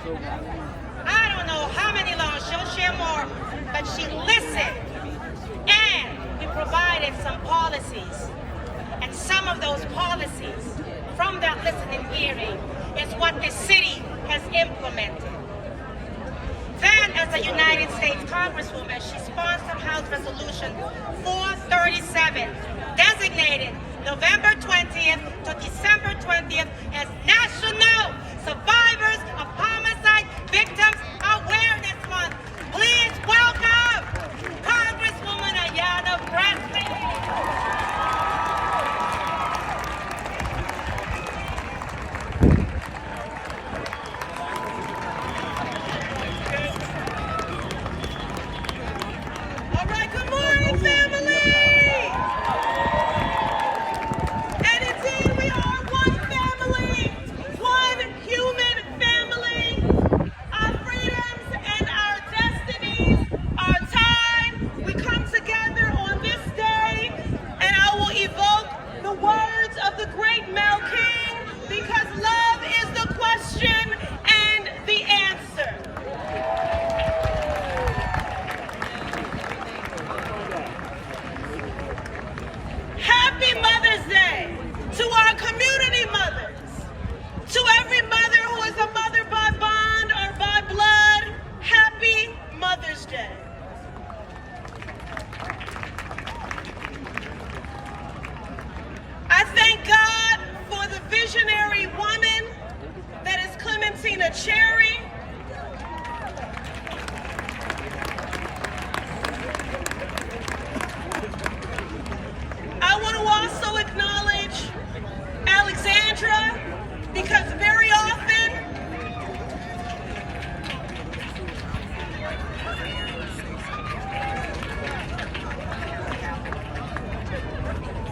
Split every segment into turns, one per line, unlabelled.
I don't know how many laws, she'll share more, but she listened, and we provided some policies. And some of those policies from that listening hearing is what the city has implemented. Then, as a United States Congresswoman, she sponsored House Resolution 437, designated November 20th to December 20th as National Survivors of Homicide Victims Awareness Month. Please welcome Congresswoman Ayanna Pressley.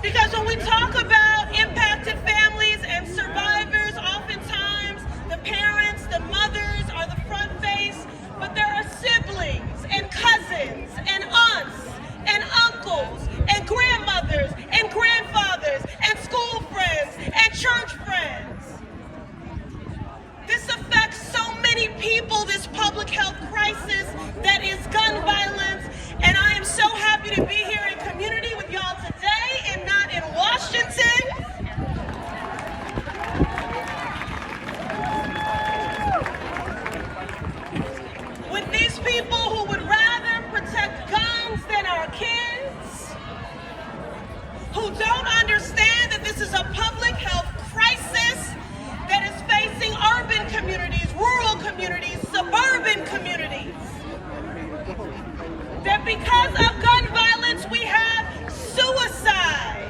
Because when we talk about impacted families and survivors, oftentimes the parents, the mothers are the front face, but there are siblings and cousins and aunts and uncles and grandmothers and grandfathers and school friends and church friends. This affects so many people, this public health crisis that is gun violence, and I am so happy to be here in community with y'all today and not in Washington. With these people who would rather protect guns than our kids, who don't understand that this is a public health crisis that is facing urban communities, rural communities, suburban communities. That because of gun violence, we have suicide,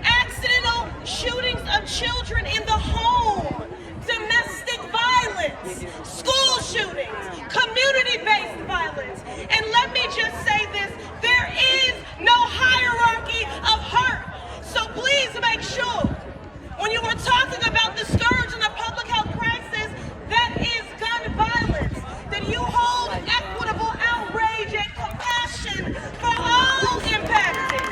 accidental shootings of children in the home, domestic violence, school shootings, community-based violence. And let me just say this, there is no hierarchy of hurt. So please make sure, when you were talking about the scourge and the public health crisis that is gun violence, that you hold equitable outrage and compassion for all impacted.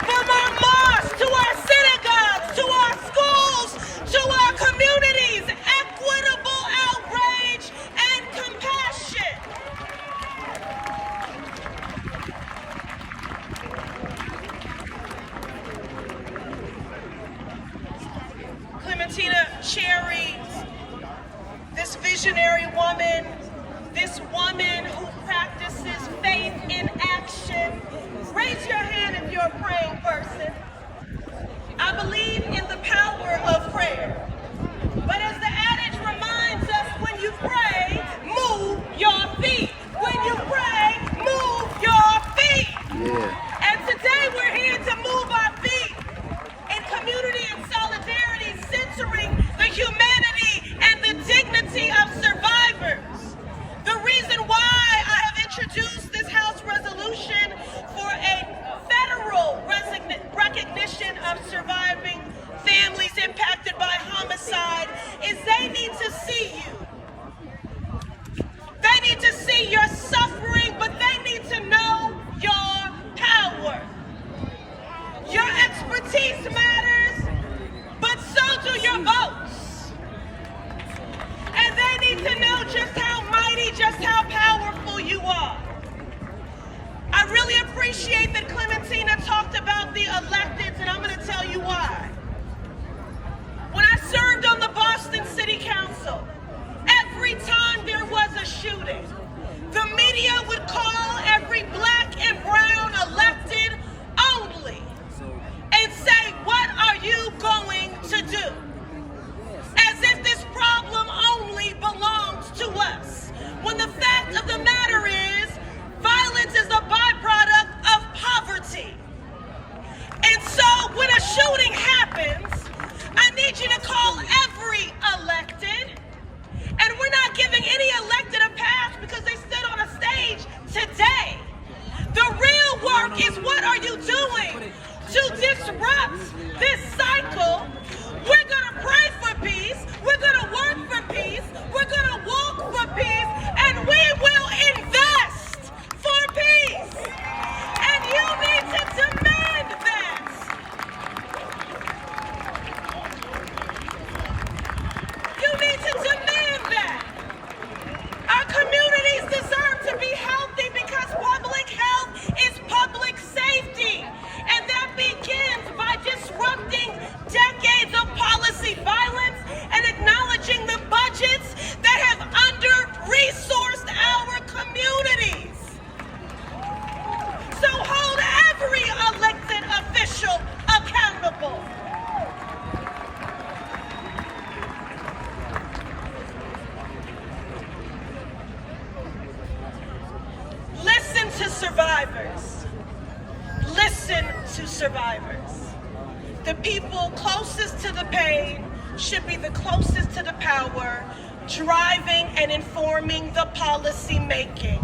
From our mosques to our synagogues, to our schools, to our communities, equitable outrage and compassion. Clementina Cherry, this visionary woman, this woman who practices faith in action. Raise your hand if you're a praying person. I believe in the power of prayer. But as the adage reminds us, when you pray, move your feet. When you pray, move your feet. Yeah. And today we're here to move our feet in community and solidarity, centering the humanity and the dignity of survivors. The reason why I have introduced this House resolution for a federal recognition of surviving families impacted by homicide is they need to see you. They need to see your suffering, but they need to know your power. Your expertise matters, appreciate that Clementina talked about the electeds, and I'm going to tell you why. When I served on the Boston City Council, every time there was a shooting, the media would call every black and brown elected only and say, what are you going to do? As if this problem only belongs to us. When the fact of the matter is, violence is a byproduct of poverty. And so when a shooting happens, I need you to call every elected. And we're not giving any elected a pass because they stood on a stage today. The real work is, what are you doing to disrupt this cycle? We're going to pray for peace. We're going to work for peace. We're going to walk for peace. And we will invest for peace. And you need to demand that. You need to demand that. Our communities deserve to be healthy because public health is public safety. And that begins by disrupting decades of policy violence and acknowledging the budgets that have under-resourced our communities. So hold every elected official accountable. Listen to survivors. Listen to survivors. The people closest to the pain should be the closest to the power, driving and informing the policy making.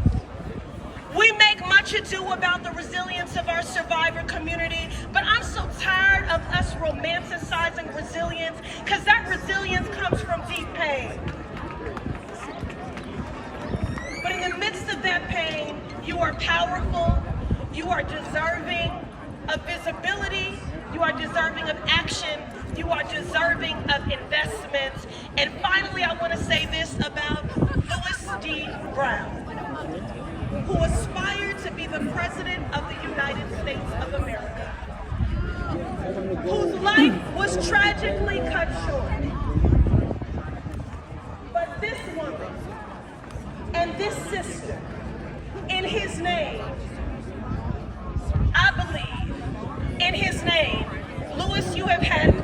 We make much ado about the resilience of our survivor community, but I'm so tired of us romanticizing resilience, because that resilience comes from deep pain. But in the midst of that pain, you are powerful, you are deserving of visibility, you are deserving of action, you are deserving of investments. And finally, I want to say this about Louis D. Brown, who aspired to be the President of the United States of America, whose life was tragically cut short. But this woman and this sister, in his name, I believe, in his name, Louis, you have had